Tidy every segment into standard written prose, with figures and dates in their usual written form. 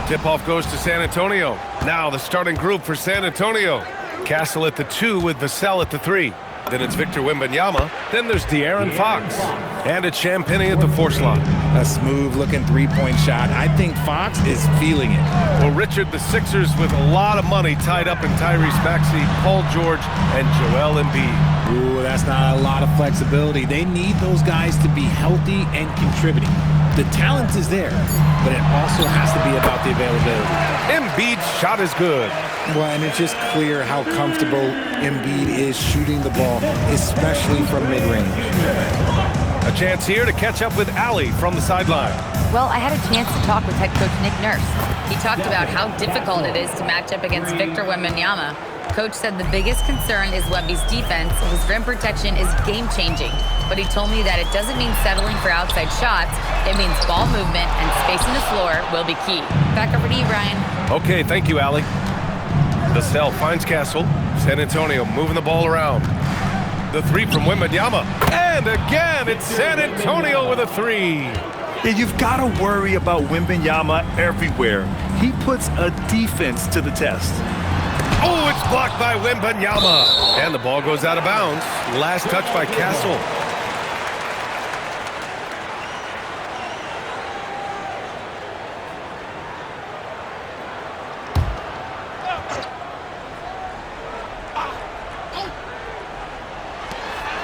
Tip-off goes to San Antonio. Now the starting group for San Antonio. Castle at the 2 with Vassell at the 3. Then it's Victor Wembanyama. Then there's De'Aaron Fox. And it's Champagnie at the 4 slot. A smooth-looking three-point shot. I think Fox is feeling it. Well, Richard, the Sixers with a lot of money tied up in Tyrese Maxey, Paul George, and Joel Embiid. Ooh, that's not a lot of flexibility. They need those guys to be healthy and contributing. The talent is there, but it also has to be about the availability. Embiid's shot is good. Well, and it's just clear how comfortable Embiid is shooting the ball, especially from mid-range. A chance here to catch up with Allie from the sideline. Well, I had a chance to talk with head coach Nick Nurse. He talked about how difficult it is to match up against Victor Wembanyama. Coach said the biggest concern is Wemby's defense. His rim protection is game-changing, but he told me that it doesn't mean settling for outside shots. It means ball movement and spacing the floor will be key. Back over to you, Brian. Okay, thank you, Allie. Vassell finds Castle. San Antonio moving the ball around. The 3 from Wembanyama. And again, it's San Antonio with a 3. Yeah, you've got to worry about Wembanyama everywhere. He puts a defense to the test. Oh, it's blocked by Wembanyama. And the ball goes out of bounds. Last touch by Castle.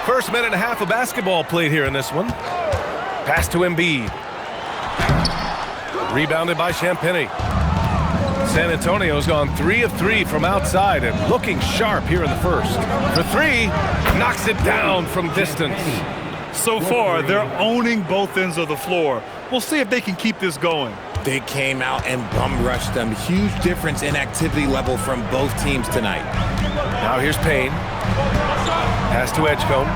First minute and a half of basketball played here in this one. Pass to Embiid. Rebounded by Champagnie. San Antonio's gone 3 of 3 from outside and looking sharp here in the first. For 3, knocks it down from distance. So far, they're owning both ends of the floor. We'll see if they can keep this going. They came out and bum-rushed them. Huge difference in activity level from both teams tonight. Now here's Payne. Pass to Edgecombe.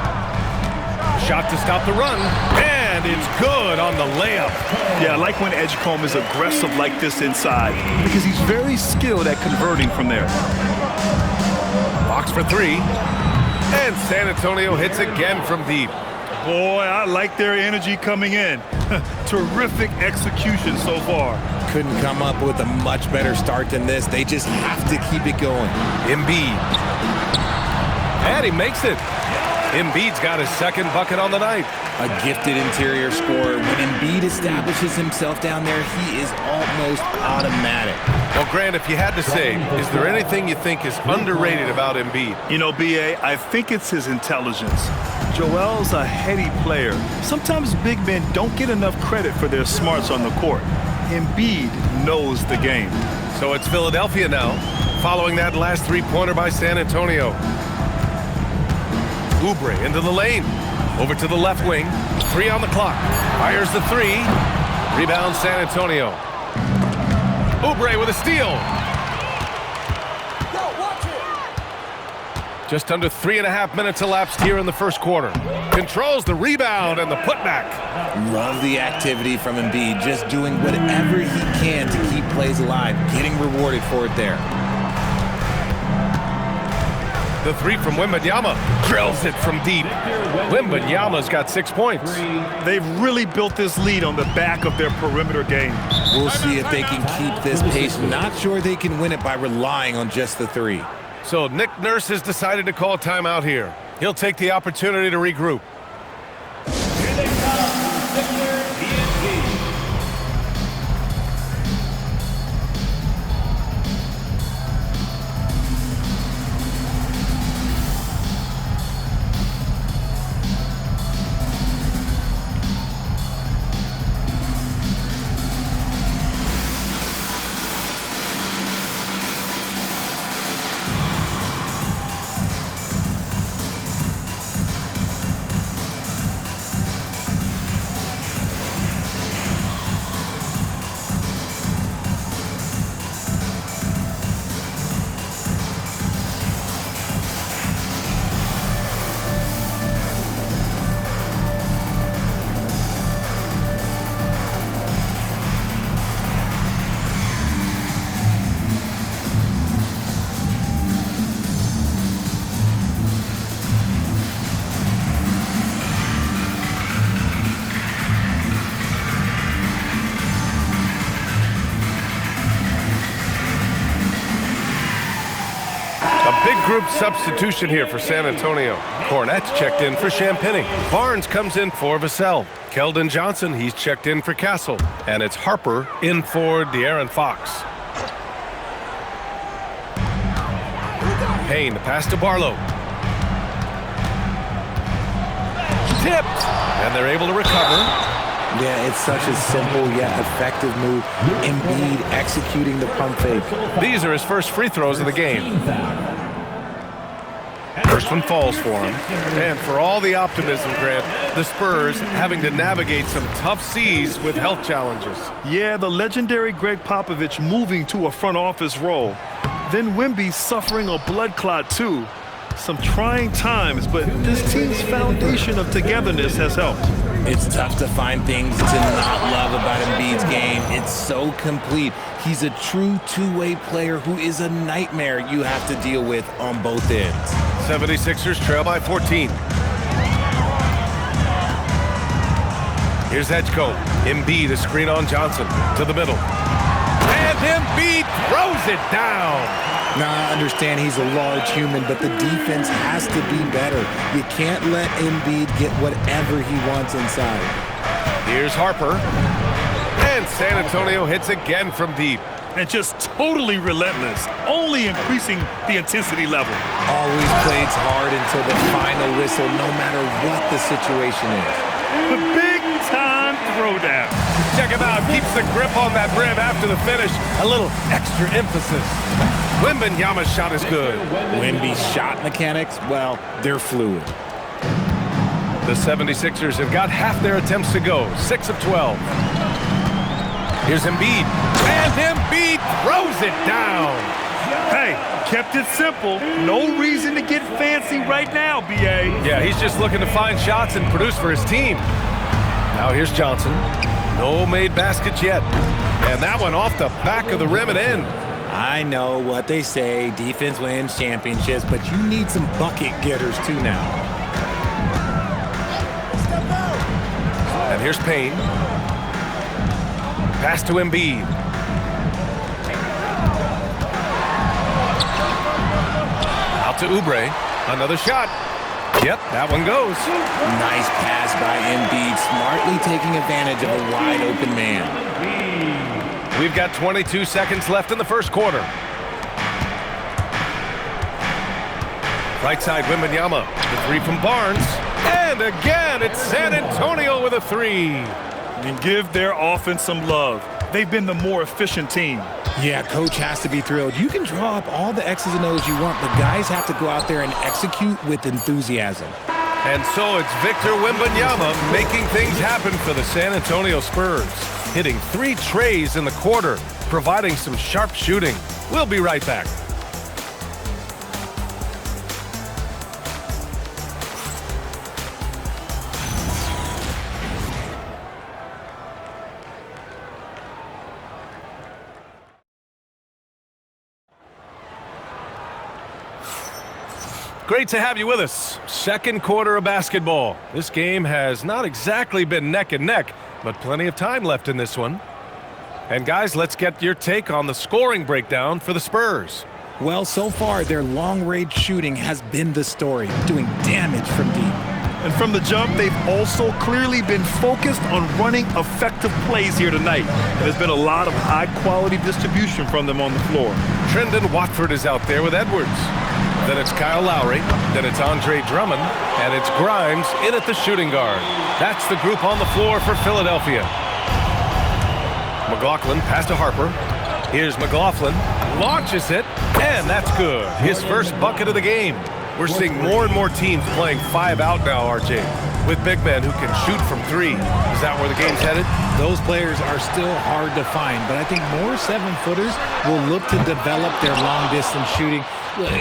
Shot to stop the run. And it's good on the layup. Yeah, I like when Edgecombe is aggressive like this inside because he's very skilled at converting from there. Fox for 3. And San Antonio hits again from deep. Boy, I like their energy coming in. Terrific execution so far. Couldn't come up with a much better start than this. They just have to keep it going. Embiid. And he makes it. Embiid's got his second bucket on the night. A gifted interior scorer. When Embiid establishes himself down there, he is almost automatic. Well, Grant, if you had to say, is there anything you think is underrated about Embiid? You know, B.A., I think it's his intelligence. Joel's a heady player. Sometimes big men don't get enough credit for their smarts on the court. Embiid knows the game. So it's Philadelphia now, following that last three-pointer by San Antonio. Oubre into the lane. Over to the left wing. 3 on the clock. Fires the 3. Rebound San Antonio. Oubre with a steal. Just under 3.5 minutes elapsed here in the first quarter. Controls the rebound and the putback. Love the activity from Embiid. Just doing whatever he can to keep plays alive. Getting rewarded for it there. The 3 from Wembanyama drills it from deep. Wembanyama's got 6 points. They've really built this lead on the back of their perimeter game. We'll see if they can keep this pace. Not sure they can win it by relying on just the 3. So Nick Nurse has decided to call timeout here. He'll take the opportunity to regroup. group substitution here for San Antonio. Cornett's checked in for Champagny. Barnes comes in for Vassell. Keldon Johnson, he's checked in for Castle. And it's Harper in for De'Aaron Fox. Payne, the pass to Barlow. Tipped, and they're able to recover. Yeah, it's such a simple yet effective move. Embiid executing the pump fake. These are his first free throws of the game. First one falls for him. And for all the optimism, Grant, the Spurs having to navigate some tough seas with health challenges. Yeah, the legendary Greg Popovich moving to a front office role. Then Wemby suffering a blood clot too. Some trying times, but this team's foundation of togetherness has helped. It's tough to find things to not love about Embiid's game. It's so complete. He's a true two-way player who is a nightmare you have to deal with on both ends. 76ers trail by 14. Here's Edgecombe. Embiid, a screen on Johnson. To the middle. And Embiid throws it down. Now, I understand he's a large human, but the defense has to be better. You can't let Embiid get whatever he wants inside. Here's Harper. And San Antonio hits again from deep. And just totally relentless, only increasing the intensity level. Always plays hard until the final whistle, no matter what the situation is. The big-time throwdown. Check him out. Keeps the grip on that rim after the finish. A little extra emphasis. Wembanyama's shot is good. Wemby's shot mechanics, well, they're fluid. The 76ers have got half their attempts to go. 6 of 12. Here's Embiid. And Embiid throws it down. Hey, kept it simple. No reason to get fancy right now, B.A. Yeah, he's just looking to find shots and produce for his team. Now here's Johnson. No made baskets yet. And that one off the back of the rim and in. I know what they say, defense wins championships, but you need some bucket getters too now. And here's Payne. Pass to Embiid. Out to Oubre. Another shot. Yep, that one goes. Nice pass by Embiid, smartly taking advantage of a wide-open man. We've got 22 seconds left in the first quarter. Right side, Wembanyama. The three from Barnes. And again, it's San Antonio with a three. And give their offense some love. They've been the more efficient team. Yeah, coach has to be thrilled. You can draw up all the X's and O's you want, but guys have to go out there and execute with enthusiasm. And so it's Victor Wembanyama making things happen for the San Antonio Spurs. Hitting 3 trays in the quarter, providing some sharp shooting. We'll be right back. Great to have you with us. Second quarter of basketball. This game has not exactly been neck and neck, but plenty of time left in this one. And guys, let's get your take on the scoring breakdown for the Spurs. Well, so far, their long-range shooting has been the story, doing damage from deep. And from the jump, they've also clearly been focused on running effective plays here tonight. There's been a lot of high-quality distribution from them on the floor. Trendon Watford is out there with Edwards. Then it's Kyle Lowry. Then it's Andre Drummond. And it's Grimes in at the shooting guard. That's the group on the floor for Philadelphia. McLaughlin pass to Harper. Here's McLaughlin. Launches it. And that's good. His first bucket of the game. We're seeing more and more teams playing 5 out now, RJ, with big men who can shoot from 3. Is that where the game's headed? Those players are still hard to find, but I think more 7-footers will look to develop their long-distance shooting.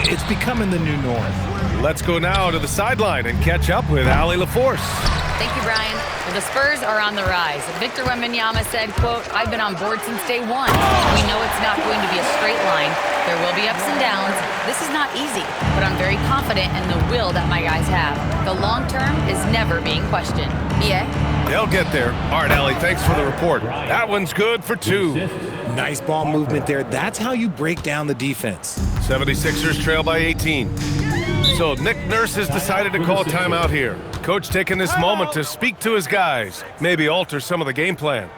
It's becoming the new norm. Let's go now to the sideline and catch up with Allie LaForce. Thank you, Brian. Well, the Spurs are on the rise. Victor Wembanyama said, quote, "I've been on board since day one. We know it's not going to be a straight line. There will be ups and downs. This is not easy, but I'm very confident in the will that my guys have. The long term is never being questioned." Yeah? They'll get there. All right, Allie, thanks for the report. That one's good for 2. Nice ball movement there. That's how you break down the defense. 76ers trail by 18. So Nick Nurse has decided to call timeout here. Coach taking this moment to speak to his guys, maybe alter some of the game plan.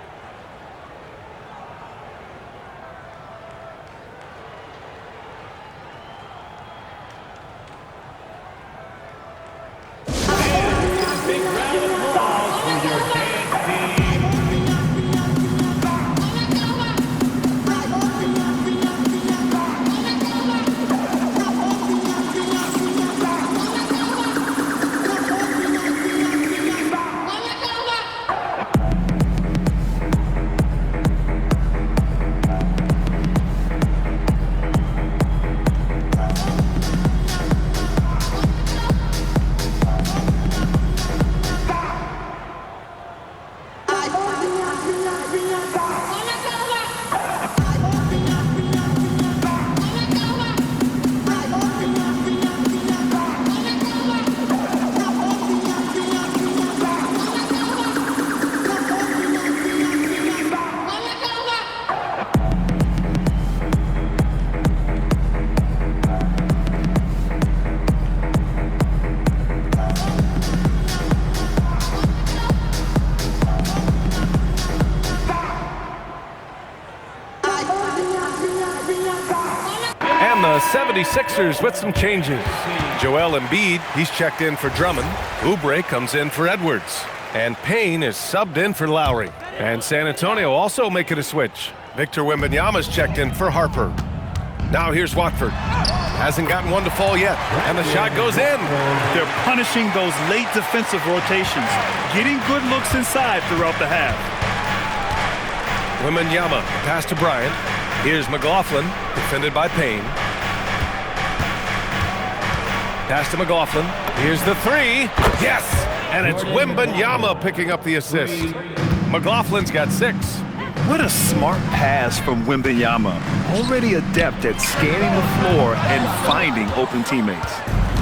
And the 76ers with some changes. Joel Embiid, he's checked in for Drummond. Oubre comes in for Edwards. And Payne is subbed in for Lowry. And San Antonio also making a switch. Victor Wembanyama's checked in for Harper. Now here's Watford. Hasn't gotten one to fall yet. And the shot goes in. They're punishing those late defensive rotations, getting good looks inside throughout the half. Wembanyama, pass to Bryant. Here's McLaughlin, defended by Payne. Pass to McLaughlin. Here's the 3. Yes! And it's Wembanyama picking up the assist. McLaughlin's got 6. What a smart pass from Wembanyama. Already adept at scanning the floor and finding open teammates.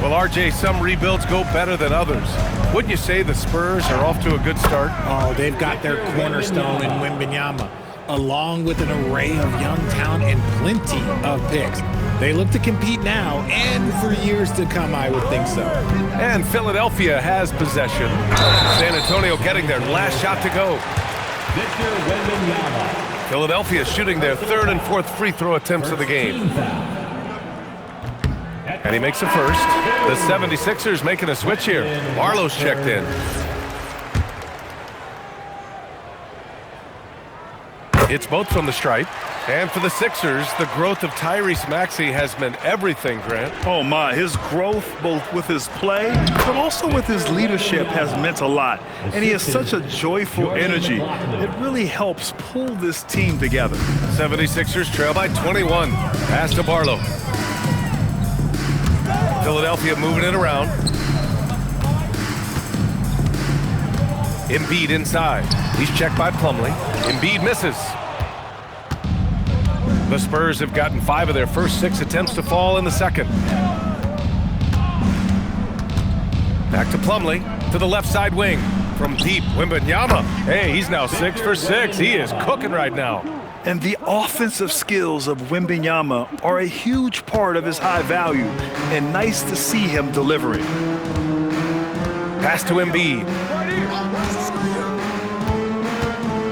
Well, RJ, some rebuilds go better than others. Wouldn't you say the Spurs are off to a good start? Oh, they've got their cornerstone in Wembanyama, along with an array of young talent and plenty of picks. They look to compete now and for years to come, I would think so. And Philadelphia has possession. San Antonio getting their last shot to go. Philadelphia shooting their 3rd and 4th free throw attempts of the game. And he makes a first. The 76ers making a switch here. Barlow's checked in. It's both from the stripe. And for the Sixers, the growth of Tyrese Maxey has meant everything, Grant. Oh my, his growth both with his play, but also with his leadership has meant a lot. And he has such a joyful energy. It really helps pull this team together. 76ers trail by 21. Pass to Barlow. Philadelphia moving it around. Embiid inside. He's checked by Plumlee. Embiid misses. The Spurs have gotten 5 of their first 6 attempts to fall in the second. Back to Plumlee, to the left side wing. From deep, Wembanyama. Hey, he's now 6 for 6. He is cooking right now. And the offensive skills of Wembanyama are a huge part of his high value, and nice to see him delivering. Pass to Embiid.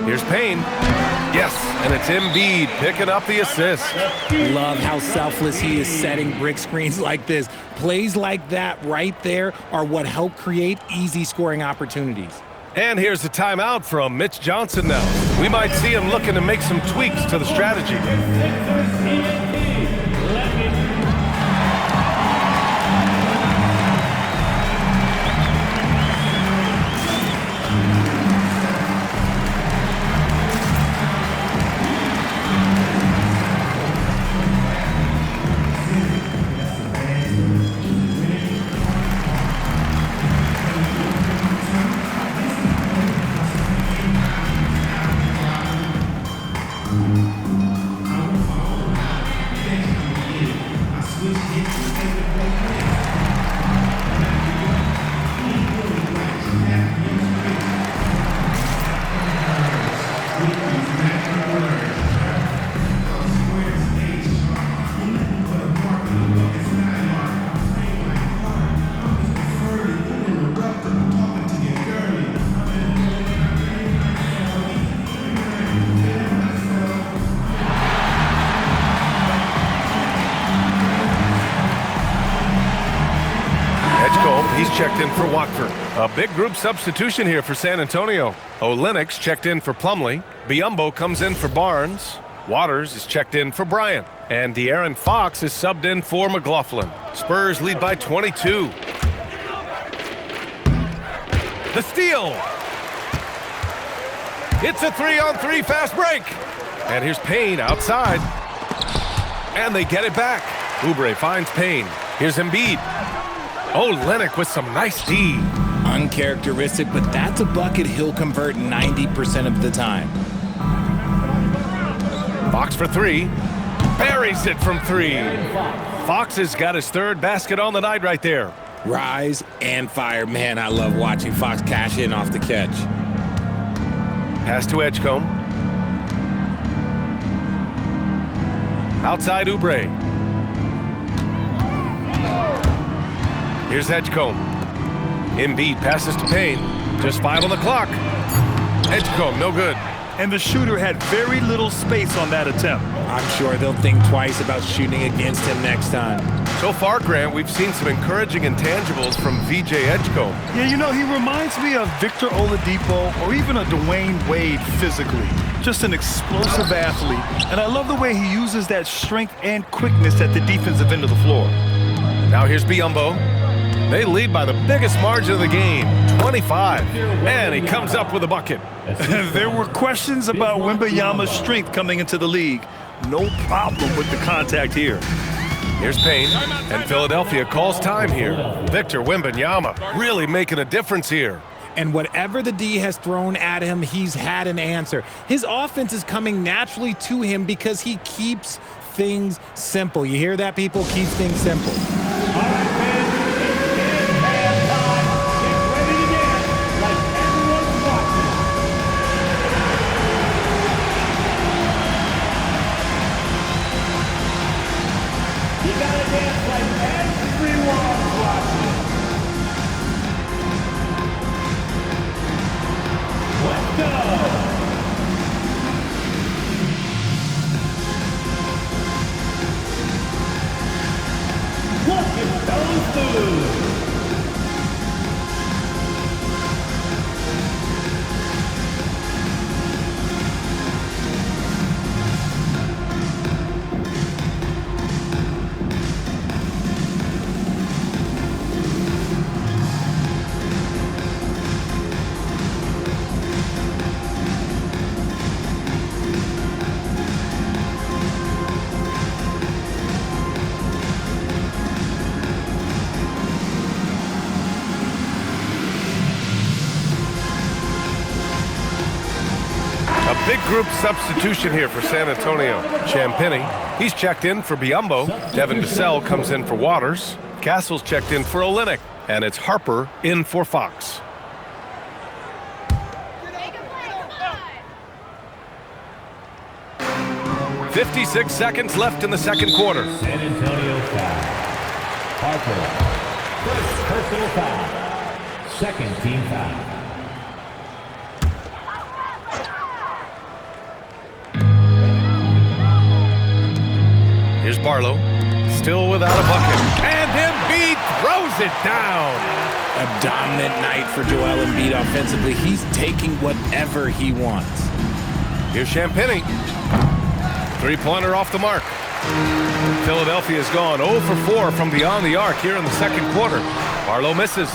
Here's Payne. Yes, and it's Embiid picking up the assist. Love how selfless he is setting brick screens like this. Plays like that right there are what help create easy scoring opportunities. And here's the timeout from Mitch Johnson now. We might see him looking to make some tweaks to the strategy. He's checked in for Watford. A big group substitution here for San Antonio. Olenik's checked in for Plumlee. Biyombo comes in for Barnes. Waters is checked in for Bryant. And De'Aaron Fox is subbed in for McLaughlin. Spurs lead by 22. The steal. It's a 3-on-3 fast break. And here's Payne outside. And they get it back. Oubre finds Payne. Here's Embiid. Olenek with some nice D. Uncharacteristic, but that's a bucket he'll convert 90% of the time. Fox for three. Buries it from three. Fox has got his third basket on the night right there. Rise and fire. Man, I love watching Fox cash in off the catch. Pass to Edgecombe. Outside Oubre. Here's Edgecombe. Embiid passes to Payne. Just 5 on the clock. Edgecombe, no good. And the shooter had very little space on that attempt. I'm sure they'll think twice about shooting against him next time. So far, Grant, we've seen some encouraging intangibles from VJ Edgecombe. Yeah, you know, he reminds me of Victor Oladipo or even a Dwayne Wade physically. Just an explosive athlete. And I love the way he uses that strength and quickness at the defensive end of the floor. Now here's Biyombo. They lead by the biggest margin of the game, 25. And he comes up with a bucket. There were questions about Wembanyama's strength coming into the league. No problem with the contact here. Here's Payne, and Philadelphia calls time here. Victor Wembanyama really making a difference here. And whatever the D has thrown at him, he's had an answer. His offense is coming naturally to him because he keeps things simple. You hear that, people? Keeps things simple. Big group substitution here for San Antonio. Champagnie, he's checked in for Biyombo. Devin Vassell comes in for Waters. Castle's checked in for Olenek. And it's Harper in for Fox. "56 seconds left in the second quarter. San Antonio foul. Harper. First personal foul. Second team foul. Here's Barlow, still without a bucket. And Embiid throws it down. A dominant night for Joel Embiid offensively. He's taking whatever he wants. Here's Champagnie. Three-pointer off the mark. Philadelphia's gone 0 for 4 from beyond the arc here in the second quarter. Barlow misses.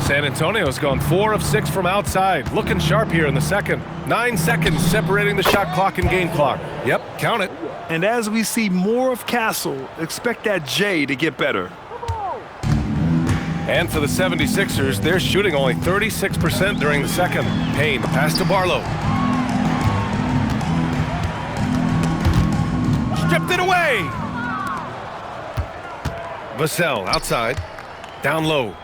San Antonio's gone 4 of 6 from outside. Looking sharp here in the second. 9 seconds separating the shot clock and game clock. Yep, count it. And as we see more of Castle, expect that J to get better. And for the 76ers, they're shooting only 36% during the second. Payne, pass to Barlow. away. Vassell outside. Down low.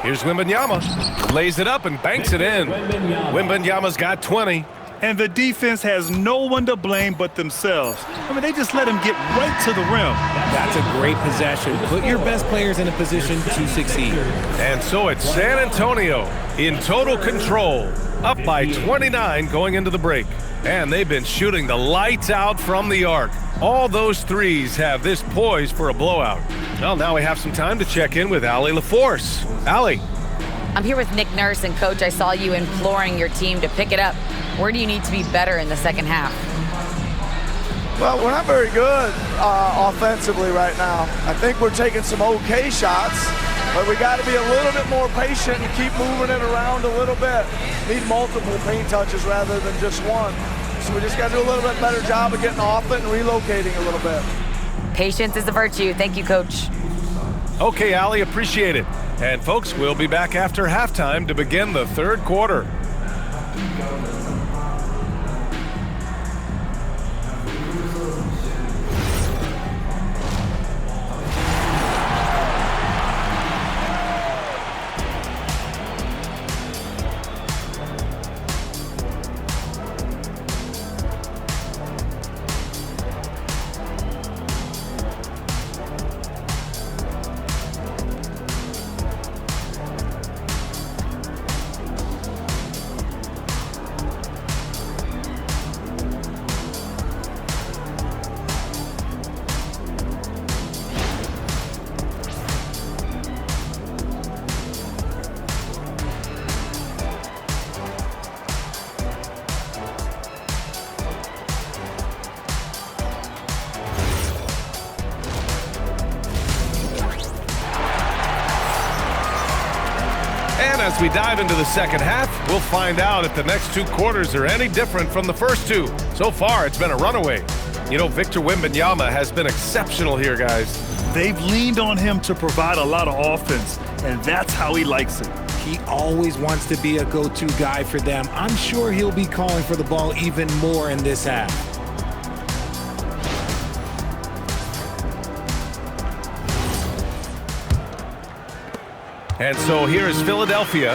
Here's Wembanyama. Lays it up and banks it in. Wembanyama's got 20. And the defense has no one to blame but themselves. I mean, they just let him get right to the rim. That's a great possession. Put your best players in a position to succeed. And so it's San Antonio in total control, up by 29 going into the break. And they've been shooting the lights out from the arc. All those threes have this poised for a blowout. Well, now we have some time to check in with Allie LaForce. Allie. I'm here with Nick Nurse, and Coach, I saw you imploring your team to pick it up. Where do you need to be better in the second half? Well, we're not very good offensively right now. I think we're taking some okay shots, but we got to be a little bit more patient and keep moving it around a little bit. Need multiple paint touches rather than just one. So we just got to do a little bit better job of getting off it and relocating a little bit. Patience is a virtue. Thank you, Coach. Okay, Allie, appreciate it. And folks, we'll be back after halftime to begin the third quarter. And as we dive into the second half, we'll find out if the next two quarters are any different from the first two. So far, it's been a runaway. You know, Victor Wembanyama has been exceptional here, guys. They've leaned on him to provide a lot of offense, and that's how he likes it. He always wants to be a go-to guy for them. I'm sure he'll be calling for the ball even more in this half. And so here is Philadelphia.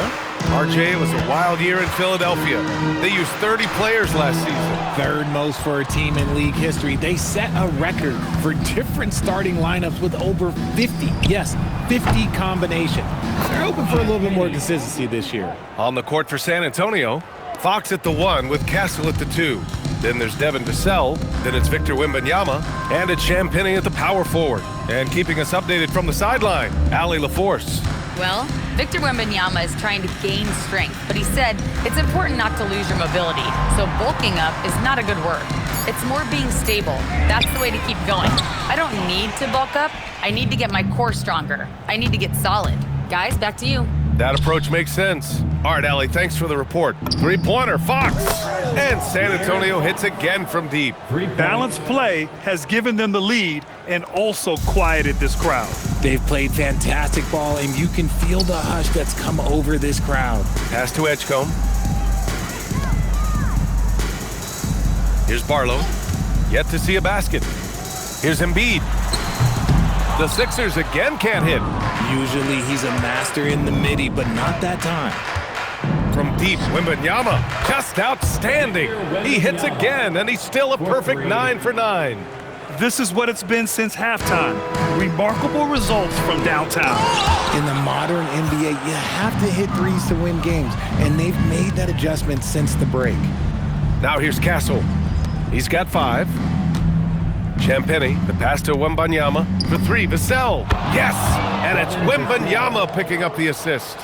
RJ, it was a wild year in Philadelphia. They used 30 players last season. Third most for a team in league history. They set a record for different starting lineups with over 50. Yes, 50 combinations. They're hoping for a little bit more consistency this year. On the court for San Antonio, Fox at the 1 with Castle at the 2. Then there's Devin Vassell. Then it's Victor Wembanyama. And it's Champagnie at the power forward. And keeping us updated from the sideline, Allie LaForce. Well, Victor Wembanyama is trying to gain strength, but he said it's important not to lose your mobility. So bulking up is not a good word. It's more being stable. That's the way to keep going. I don't need to bulk up. I need to get my core stronger. I need to get solid. Guys, back to you. That approach makes sense. All right, Allie, thanks for the report. Three-pointer, Fox. And San Antonio hits again from deep. Balanced play has given them the lead and also quieted this crowd. They've played fantastic ball, and you can feel the hush that's come over this crowd. Pass to Edgecombe. Here's Barlow. Yet to see a basket. Here's Embiid. The Sixers again can't hit. Usually he's a master in the midi, but not that time. From deep, Wembanyama, just outstanding. He hits again, and he's still a perfect 9 for 9. This is what it's been since halftime. Remarkable results from downtown. In the modern NBA, you have to hit threes to win games, and they've made that adjustment since the break. Now here's Castle. He's got 5. Champagnie, the pass to Wembanyama. For 3, Vassell. Yes! And it's Wembanyama picking up the assist.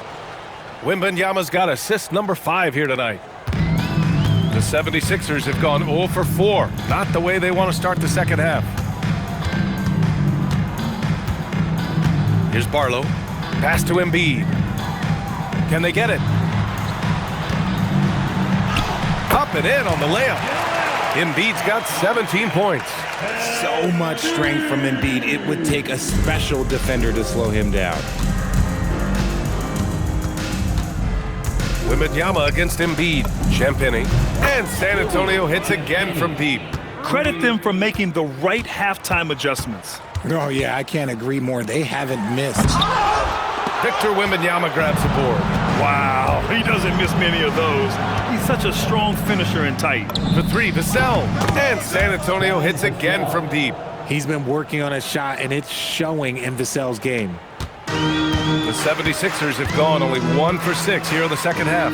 Wembanyama's got assist number 5 here tonight. The 76ers have gone 0 for 4. Not the way they want to start the second half. Here's Barlow. Pass to Embiid. Can they get it? Up and in on the layup. Embiid's got 17 points. So much strength from Embiid. It would take a special defender to slow him down. Wembanyama against Embiid. Champagnie. And San Antonio hits again from deep. Credit them for making the right halftime adjustments. Oh, yeah, I can't agree more. They haven't missed. Victor Wembanyama grabs the board. Wow, he doesn't miss many of those. He's such a strong finisher in tight. The three, Vassell. And San Antonio hits again from deep. He's been working on his shot, and it's showing in Vassell's game. The 76ers have gone only 1 for 6 here in the second half.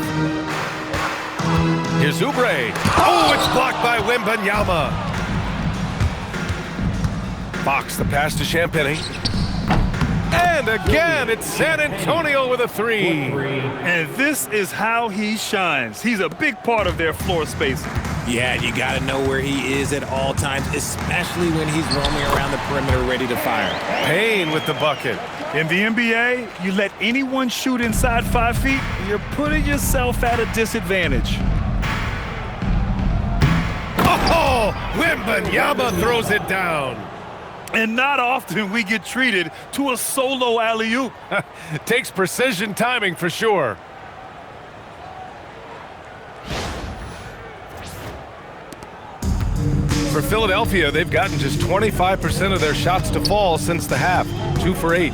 Here's Oubre. Oh, it's blocked by Wembanyama. Fox, the pass to Champagny. And again, it's San Antonio with a three. And this is how he shines. He's a big part of their floor spacing. Yeah, you got to know where he is at all times, especially when he's roaming around the perimeter ready to fire. Payne with the bucket. In the NBA, you let anyone shoot inside 5 feet, you're putting yourself at a disadvantage. Oh, Wembanyama throws it down. And not often we get treated to a solo alley-oop. Takes precision timing for sure. For Philadelphia, they've gotten just 25% of their shots to fall since the half. 2 for 8.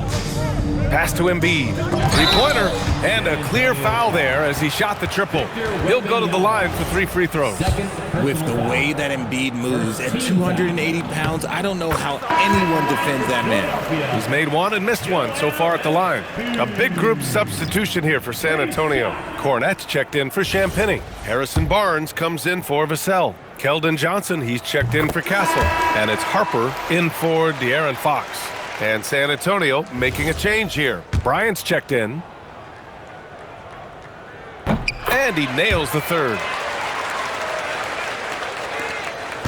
Pass to Embiid. Three-pointer. And a clear foul there as he shot the triple. He'll go to the line for 3 free throws. With the way that Embiid moves at 280 pounds, I don't know how anyone defends that man. He's made one and missed one so far at the line. A big group substitution here for San Antonio. Cornette's checked in for Champagny. Harrison Barnes comes in for Vassell. Keldon Johnson, he's checked in for Castle. And it's Harper in for De'Aaron Fox. And San Antonio making a change here. Bryant's checked in. And he nails the third.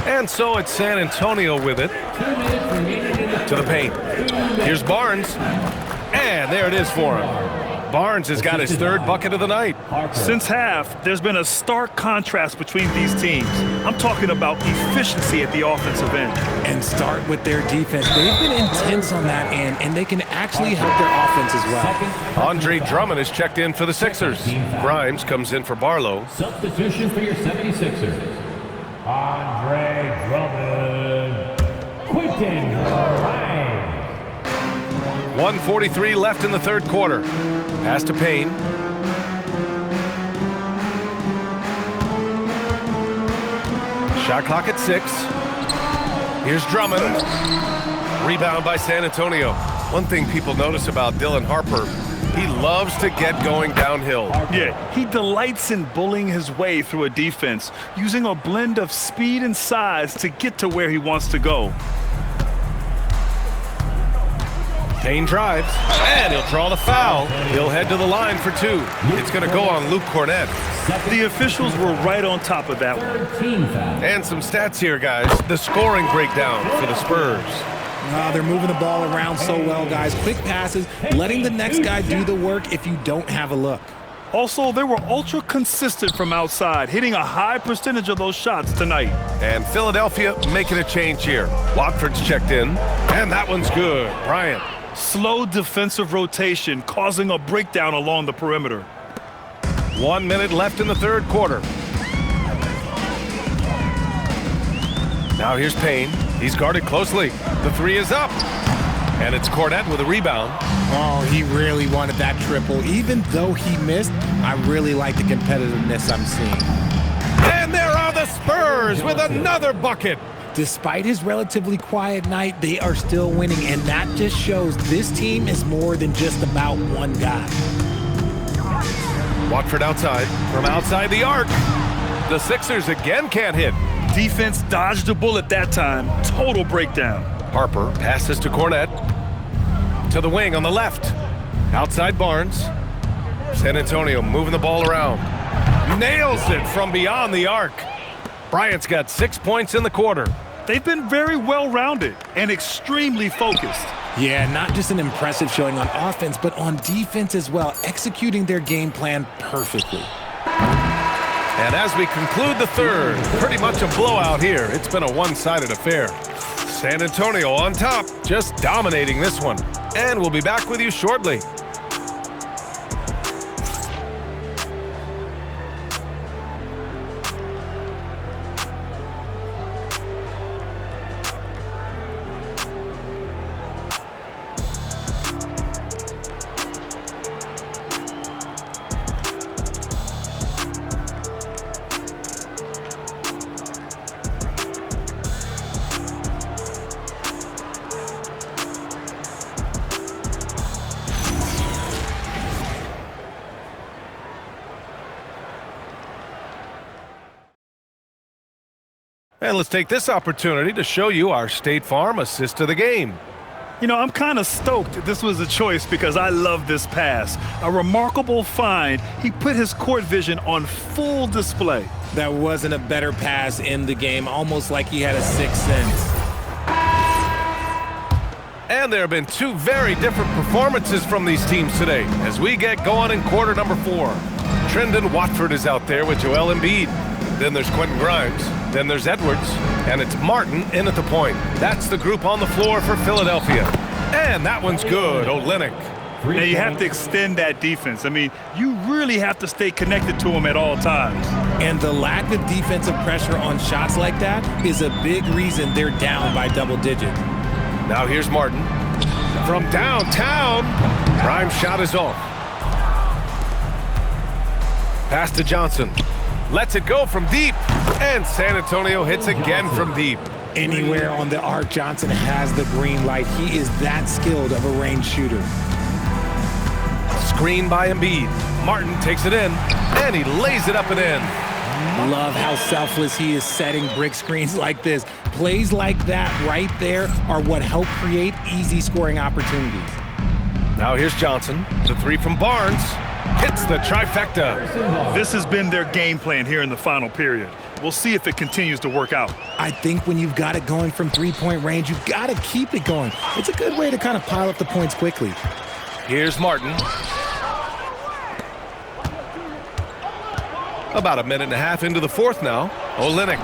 And so it's San Antonio with it. To the paint. Here's Barnes. And there it is for him. Barnes has got his third bucket of the night. Since half, there's been a stark contrast between these teams. I'm talking about efficiency at the offensive end. And start with their defense. They've been intense on that end, and they can actually help their offense as well. Andre Drummond is checked in for the Sixers. Grimes comes in for Barlow. Substitution for your 76ers. Andre Drummond. Quentin Grimes. 1:43 left in the third quarter. Pass to Payne. Shot clock at 6. Here's Drummond. Rebound by San Antonio. One thing people notice about Dylan Harper, he loves to get going downhill. Yeah, he delights in bullying his way through a defense, using a blend of speed and size to get to where he wants to go. Payne drives, and he'll draw the foul. He'll head to the line for 2. It's going to go on Luke Cornette. The officials were right on top of that one. And some stats here, guys. The scoring breakdown for the Spurs. They're moving the ball around so well, guys. Quick passes, letting the next guy do the work if you don't have a look. Also, they were ultra consistent from outside, hitting a high percentage of those shots tonight. And Philadelphia making a change here. Watford's checked in, and that one's good. Bryant. Slow defensive rotation, causing a breakdown along the perimeter. 1 minute left in the third quarter. Now here's Payne. He's guarded closely. The three is up. And it's Cornette with a rebound. Oh, he really wanted that triple. Even though he missed, I really like the competitiveness I'm seeing. And there are the Spurs with another bucket. Despite his relatively quiet night, they are still winning, and that just shows this team is more than just about one guy. Watford outside. From outside the arc. The Sixers again can't hit. Defense dodged a bullet that time. Total breakdown. Harper passes to Cornette. To the wing on the left. Outside Barnes. San Antonio moving the ball around. Nails it from beyond the arc. Bryant's got 6 points in the quarter. They've been very well-rounded and extremely focused. Yeah, not just an impressive showing on offense, but on defense as well, executing their game plan perfectly. And as we conclude the third, pretty much a blowout here. It's been a one-sided affair. San Antonio on top, just dominating this one. And we'll be back with you shortly. And let's take this opportunity to show you our State Farm assist of the game. You know, I'm kind of stoked this was a choice because I love this pass. A remarkable find. He put his court vision on full display. That wasn't a better pass in the game, almost like he had a sixth sense. And there have been two very different performances from these teams today as we get going in quarter number 4. Trendon Watford is out there with Joel Embiid. Then there's Quentin Grimes. Then there's Edwards. And it's Martin in at the point. That's the group on the floor for Philadelphia. And that one's good, Olynyk. Now you have to extend that defense. I mean, you really have to stay connected to him at all times. And the lack of defensive pressure on shots like that is a big reason they're down by double digit. Now here's Martin. From downtown, Grimes' shot is off. Pass to Johnson. Lets it go from deep. And San Antonio hits again from deep. Anywhere on the arc, Johnson has the green light. He is that skilled of a range shooter. Screen by Embiid. Martin takes it in, and he lays it up and in. Love how selfless he is setting brick screens like this. Plays like that right there are what help create easy scoring opportunities. Now here's Johnson. The three from Barnes. Hits the trifecta. This has been their game plan here in the final period. We'll see if it continues to work out. I think when you've got it going from three-point range, you've got to keep it going. It's a good way to kind of pile up the points quickly. Here's Martin. About a minute and a half into the fourth now. Olynyk.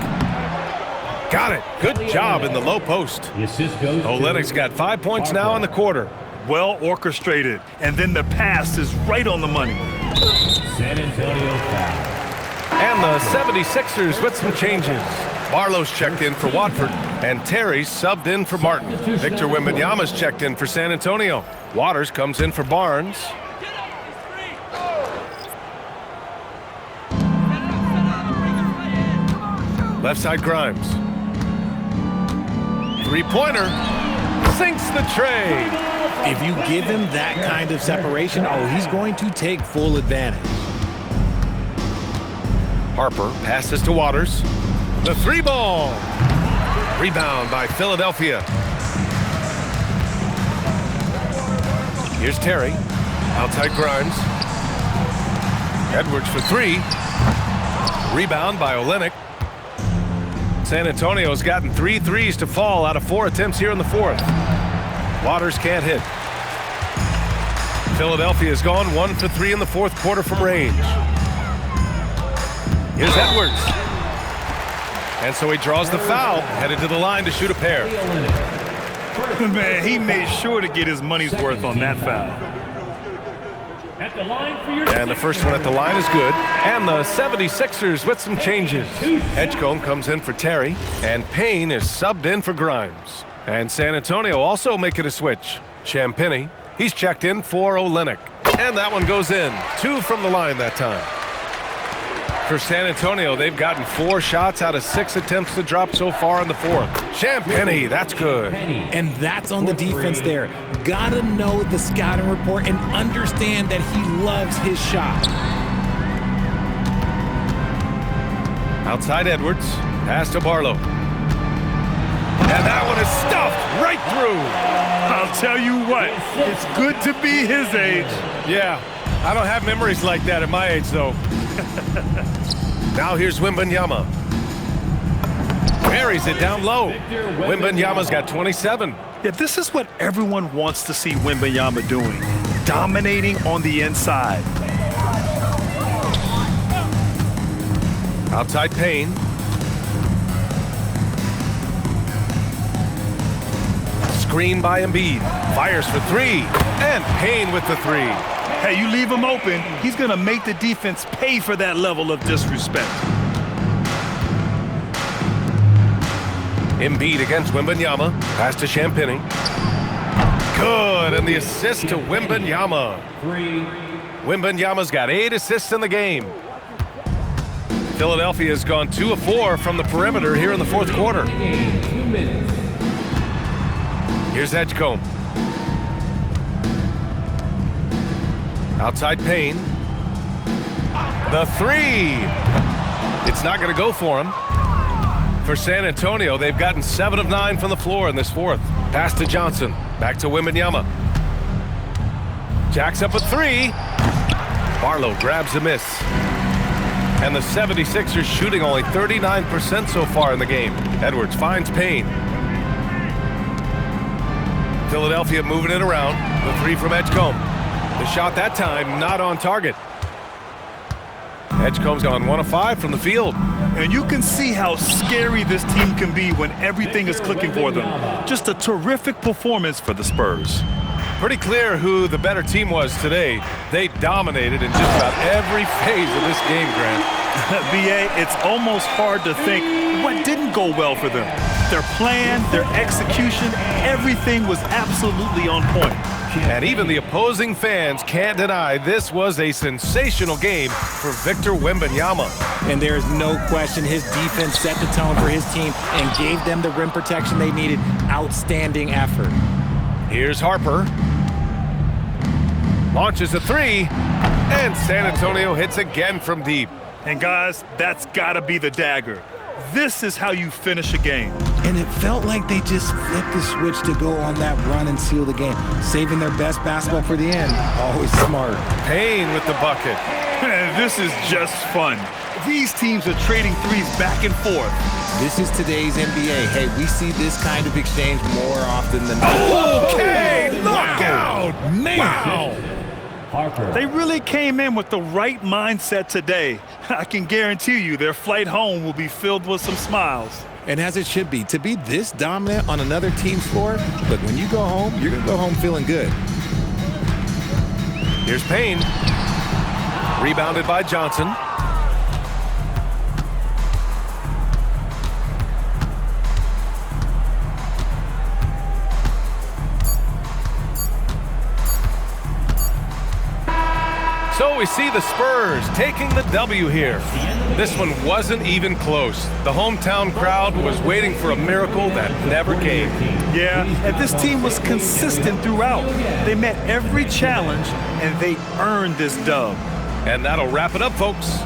Got it. Good job in the low post. Olynyk's got 5 points now in the quarter. Well orchestrated, and then the pass is right on the money. San Antonio foul. And the 76ers with some changes. Barlow's checked in for Watford, and Terry's subbed in for Martin. Victor Wembanyama's checked in for San Antonio. Waters comes in for Barnes. Left side Grimes. Three-pointer. Sinks the tray. If you give him that kind of separation, he's going to take full advantage. Harper passes to Waters. The three ball. Rebound by Philadelphia. Here's Terry. Outside Grimes. Edwards for three. Rebound by Olynyk. San Antonio's gotten 3 threes to fall out of 4 attempts here in the fourth. Waters can't hit. Philadelphia's gone 1 for 3 in the fourth quarter from range. Here's Edwards. And so he draws the foul, headed to the line to shoot a pair. Man, he made sure to get his money's worth on that foul. And the first one at the line is good. And the 76ers with some changes. Edgecombe comes in for Terry, and Payne is subbed in for Grimes. And San Antonio also making a switch. Champagnie, he's checked in for Olynyk. And that one goes in. 2 from the line that time. For San Antonio, they've gotten 4 shots out of 6 attempts to drop so far in the fourth. Champagnie, that's good. And that's on the defense there. Gotta know the scouting report and understand that he loves his shot. Outside Edwards, pass to Barlow. And that one is stuffed right through. I'll tell you what, it's good to be his age. Yeah, I don't have memories like that at my age, though. Now here's Wembanyama. Buries it down low. Wembanyama's got 27. Yeah, this is what everyone wants to see Wembanyama doing. Dominating on the inside. Outside Payne. Screen by Embiid. Fires for 3. And Payne with the 3. Hey, you leave him open, he's going to make the defense pay for that level of disrespect. Embiid against Wembanyama. Pass to Champagnie. Good, and the assist to Wembanyama. Wembanyama's got 8 assists in the game. Philadelphia's gone 2 of 4 from the perimeter here in the fourth quarter. Here's Edgecombe. Outside Payne. The 3. It's not going to go for him. For San Antonio, they've gotten 7 of 9 from the floor in this fourth. Pass to Johnson. Back to Wembanyama. Jacks up a 3. Barlow grabs a miss. And the 76ers shooting only 39% so far in the game. Edwards finds Payne. Philadelphia moving it around. The 3 from Edgecombe. The shot that time not on target. Edgecombe's gone 1 of 5 from the field. And you can see how scary this team can be when everything is clicking for them. Just a terrific performance for the Spurs. Pretty clear who the better team was today. They dominated in just about every phase of this game, Grant. BA, it's almost hard to think what didn't go well for them. Their plan, their execution, everything was absolutely on point. And even the opposing fans can't deny this was a sensational game for Victor Wembanyama. And there is no question his defense set the tone for his team and gave them the rim protection they needed. Outstanding effort. Here's Harper. Launches a 3. And San Antonio hits again from deep. And guys, that's gotta be the dagger. This is how you finish a game. And it felt like they just flipped the switch to go on that run and seal the game, saving their best basketball for the end. Always smart. Payne with the bucket. This is just fun. These teams are trading threes back and forth. This is today's NBA. Hey, we see this kind of exchange more often than not. Okay, knockout! Man! Wow! Harper. They really came in with the right mindset today. I can guarantee you their flight home will be filled with some smiles. And as it should be, to be this dominant on another team's floor, look, when you go home, you're going to go home feeling good. Here's Payne. Rebounded by Johnson. So we see the Spurs taking the W here. This one wasn't even close. The hometown crowd was waiting for a miracle that never came. Yeah, and this team was consistent throughout. They met every challenge, and they earned this dub. And that'll wrap it up, folks.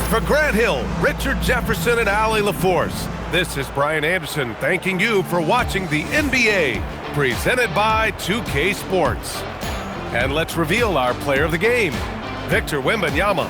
For Grant Hill, Richard Jefferson, and Allie LaForce, this is Brian Anderson thanking you for watching the NBA, presented by 2K Sports. And let's reveal our player of the game, Victor Wembanyama.